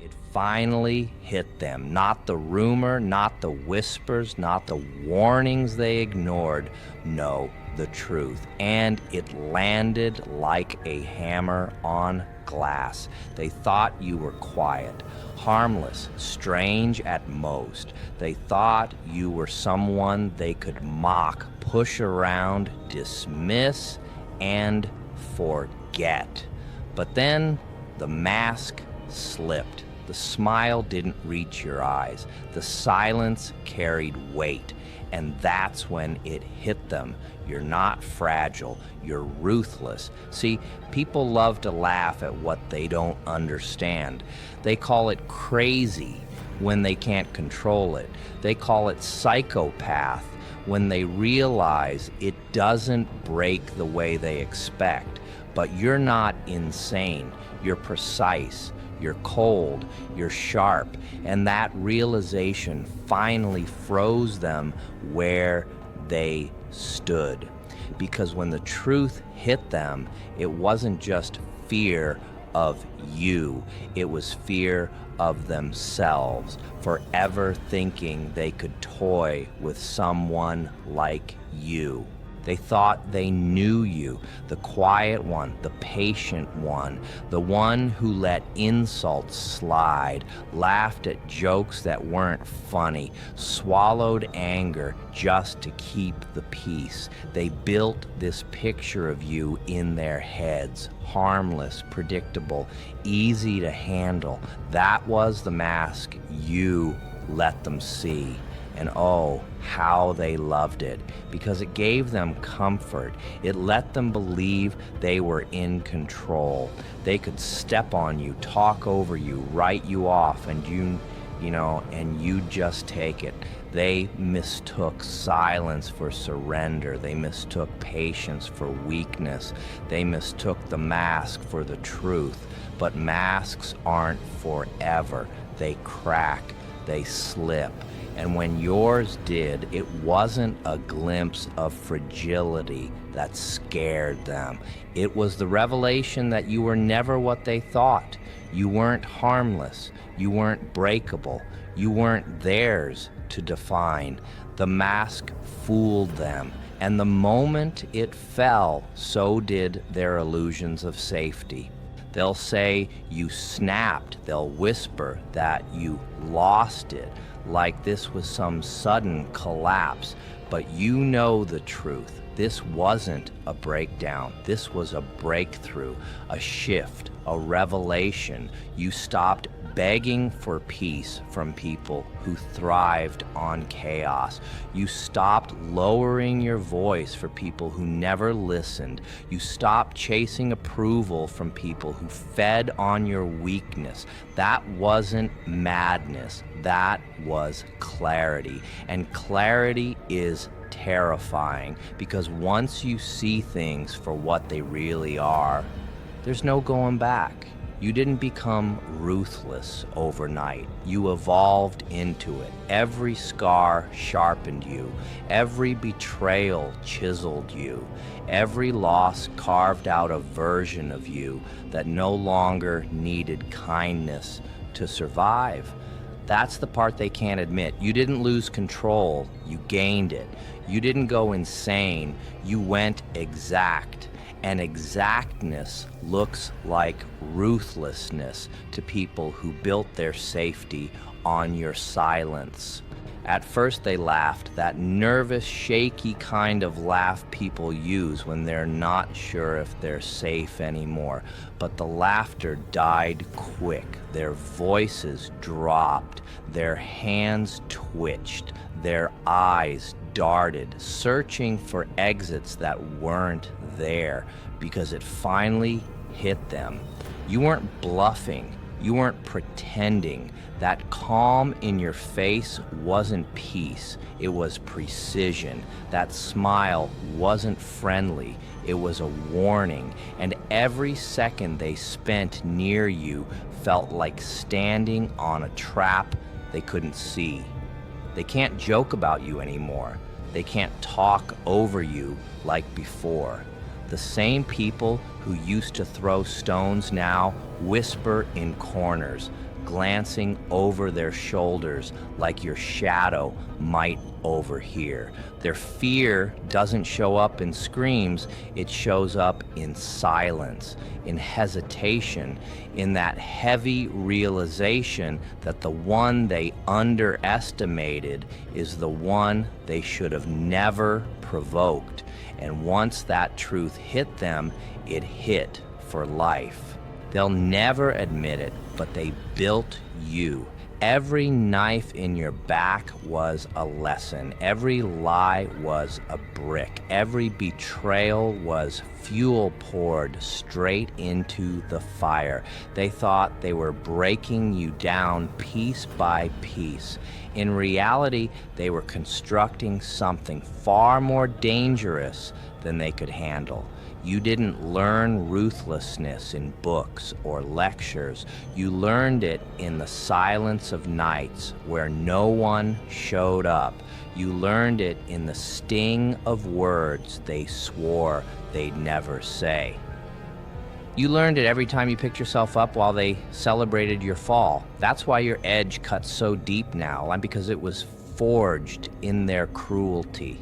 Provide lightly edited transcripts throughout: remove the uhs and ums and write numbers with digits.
It finally hit them. Not the rumor, not the whispers, not the warnings they ignored. No, the truth. And it landed like a hammer on glass. They thought you were quiet, harmless, strange at most. They thought you were someone they could mock, push around, dismiss, and forget. But then the mask slipped. The smile didn't reach your eyes. The silence carried weight. And that's when it hit them. You're not fragile. You're ruthless. See, people love to laugh at what they don't understand. They call it crazy when they can't control it. They call it psychopath when they realize it doesn't break the way they expect. But you're not insane. You're precise. You're cold, you're sharp, and that realization finally froze them where they stood. Because when the truth hit them, it wasn't just fear of you, it was fear of themselves, forever thinking they could toy with someone like you. They thought they knew you, the quiet one, the patient one, the one who let insults slide, laughed at jokes that weren't funny, swallowed anger just to keep the peace. They built this picture of you in their heads, harmless, predictable, easy to handle. That was the mask you let them see. And oh, how they loved it, because it gave them comfort. It let them believe they were in control. They could step on you, talk over you, write you off, and you just take it. They mistook silence for surrender. They mistook patience for weakness. They mistook the mask for the truth. But masks aren't forever. They crack, they slip. And when yours did, it wasn't a glimpse of fragility that scared them. It was the revelation that you were never what they thought. You weren't harmless. You weren't breakable. You weren't theirs to define. The mask fooled them. And the moment it fell, so did their illusions of safety. They'll say you snapped. They'll whisper that you lost it, like this was some sudden collapse. But you know the truth. This wasn't a breakdown. This was a breakthrough, a shift, a revelation. You stopped begging for peace from people who thrived on chaos. You stopped lowering your voice for people who never listened. You stopped chasing approval from people who fed on your weakness. That wasn't madness. That was clarity. And clarity is terrifying, because once you see things for what they really are, there's no going back. You didn't become ruthless overnight. You evolved into it. Every scar sharpened you. Every betrayal chiseled you. Every loss carved out a version of you that no longer needed kindness to survive. That's the part they can't admit. You didn't lose control, you gained it. You didn't go insane, you went exact. And exactness looks like ruthlessness to people who built their safety on your silence. At first they laughed, that nervous, shaky kind of laugh people use when they're not sure if they're safe anymore. But the laughter died quick. Their voices dropped. Their hands twitched. Their eyes darted, searching for exits that weren't there, because it finally hit them. You weren't bluffing. You weren't pretending. That calm in your face wasn't peace, it was precision. That smile wasn't friendly, it was a warning. And every second they spent near you felt like standing on a trap they couldn't see. They can't joke about you anymore. They can't talk over you like before. The same people who used to throw stones now whisper in corners. glancing over their shoulders like your shadow might overhear. Their fear doesn't show up in screams, it shows up in silence, in hesitation, in that heavy realization that the one they underestimated is the one they should have never provoked. And once that truth hit them, it hit for life. They'll never admit it, but they built you. Every knife in your back was a lesson. Every lie was a brick. Every betrayal was fuel poured straight into the fire. They thought they were breaking you down piece by piece. In reality, they were constructing something far more dangerous than they could handle. You didn't learn ruthlessness in books or lectures. You learned it in the silence of nights where no one showed up. You learned it in the sting of words they swore they'd never say. You learned it every time you picked yourself up while they celebrated your fall. That's why your edge cuts so deep now, and because it was forged in their cruelty.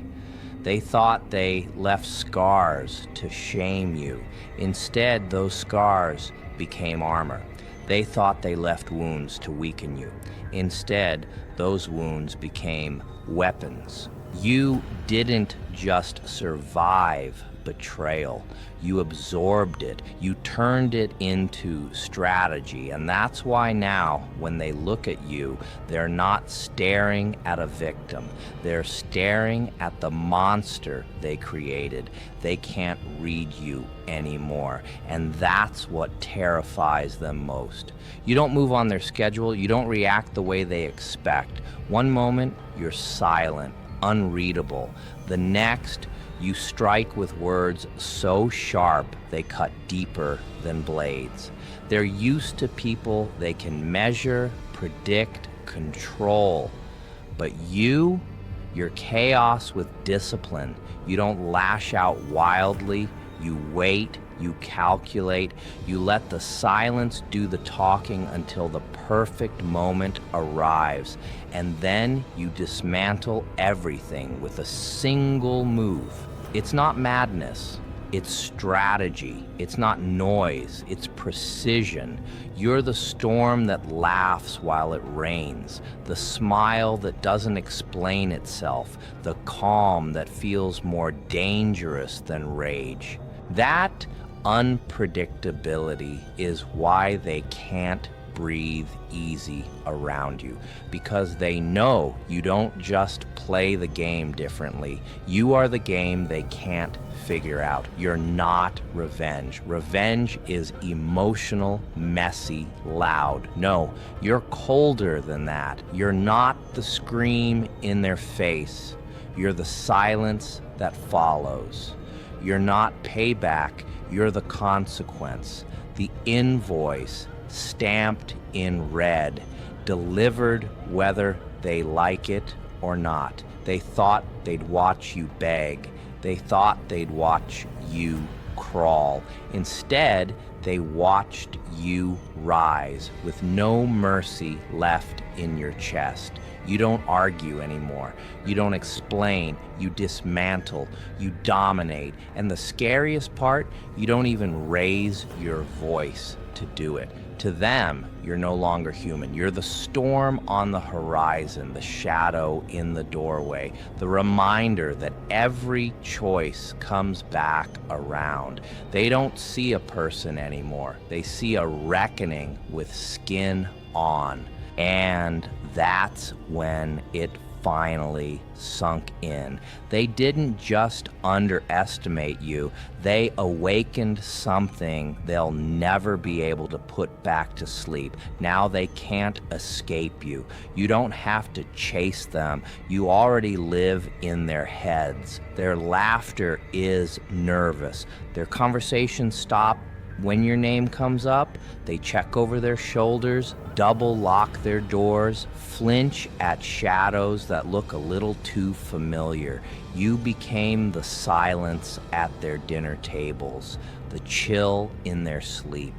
They thought they left scars to shame you. Instead, those scars became armor. They thought they left wounds to weaken you. Instead, those wounds became weapons. You didn't just survive betrayal. You absorbed it. You turned it into strategy. And that's why now, when they look at you, they're not staring at a victim. They're staring at the monster they created. They can't read you anymore. And that's what terrifies them most. You don't move on their schedule. You don't react the way they expect. One moment, you're silent, unreadable. The next, you strike with words so sharp they cut deeper than blades. They're used to people they can measure, predict, control. But you're chaos with discipline. You don't lash out wildly. You wait, you calculate, you let the silence do the talking until the perfect moment arrives. And then you dismantle everything with a single move. It's not madness, it's strategy. It's not noise, it's precision. You're the storm that laughs while it rains, the smile that doesn't explain itself, the calm that feels more dangerous than rage. That unpredictability is why they can't breathe easy around you, because they know you don't just play the game differently. You are the game they can't figure out. You're not revenge. Revenge is emotional, messy, loud. No, you're colder than that. You're not the scream in their face. You're the silence that follows. You're not payback. You're the consequence, the invoice stamped in red, delivered whether they like it or not. They thought they'd watch you beg. They thought they'd watch you crawl. Instead, they watched you rise with no mercy left in your chest. You don't argue anymore. You don't explain. You dismantle. You dominate. And the scariest part, you don't even raise your voice to do it. To them, you're no longer human. You're the storm on the horizon, the shadow in the doorway, the reminder that every choice comes back around. They don't see a person anymore. They see a reckoning with skin on. And that's when it finally sunk in. They didn't just underestimate you, they awakened something they'll never be able to put back to sleep. Now they can't escape you. You don't have to chase them. You already live in their heads. Their laughter is nervous. Their conversations stop when your name comes up. They check over their shoulders, double lock their doors, flinch at shadows that look a little too familiar. You became the silence at their dinner tables, the chill in their sleep,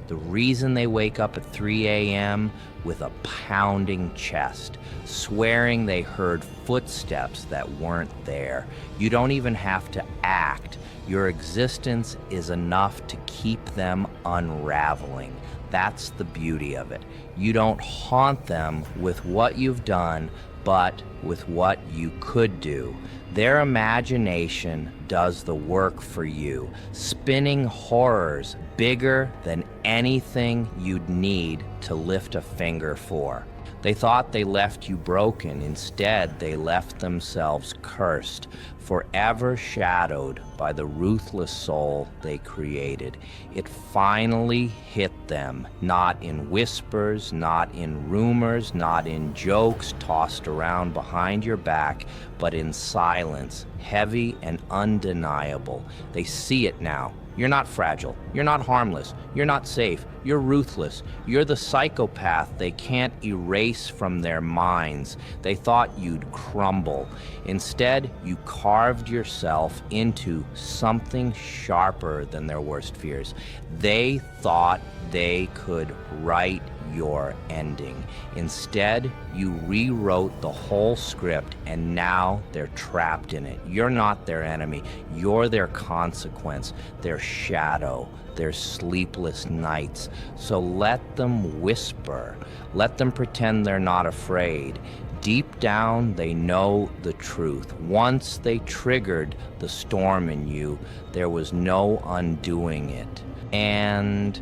The reason they wake up at 3 a.m. with a pounding chest, swearing they heard footsteps that weren't there. You don't even have to act. Your existence is enough to keep them unraveling. That's the beauty of it. You don't haunt them with what you've done, but with what you could do. Their imagination does the work for you, spinning horrors bigger than anything you'd need to lift a finger for. They thought they left you broken. Instead, they left themselves cursed, forever shadowed by the ruthless soul they created. It finally hit them, not in whispers, not in rumors, not in jokes tossed around behind your back, but in silence, heavy and undeniable. They see it now. You're not fragile. You're not harmless. You're not safe. You're ruthless. You're the psychopath they can't erase from their minds. They thought you'd crumble. Instead, you carved yourself into something sharper than their worst fears. They thought they could write your ending. Instead, you rewrote the whole script, and now they're trapped in it. You're not their enemy. You're their consequence, their shadow, their sleepless nights. So let them whisper. Let them pretend they're not afraid. Deep down, they know the truth. Once they triggered the storm in you, there was no undoing it. And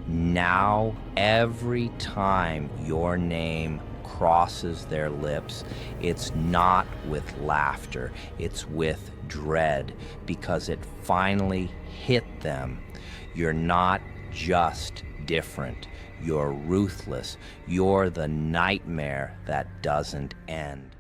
now, every time your name crosses their lips, it's not with laughter, it's with dread, because it finally hit them. You're not just different, you're ruthless. You're the nightmare that doesn't end.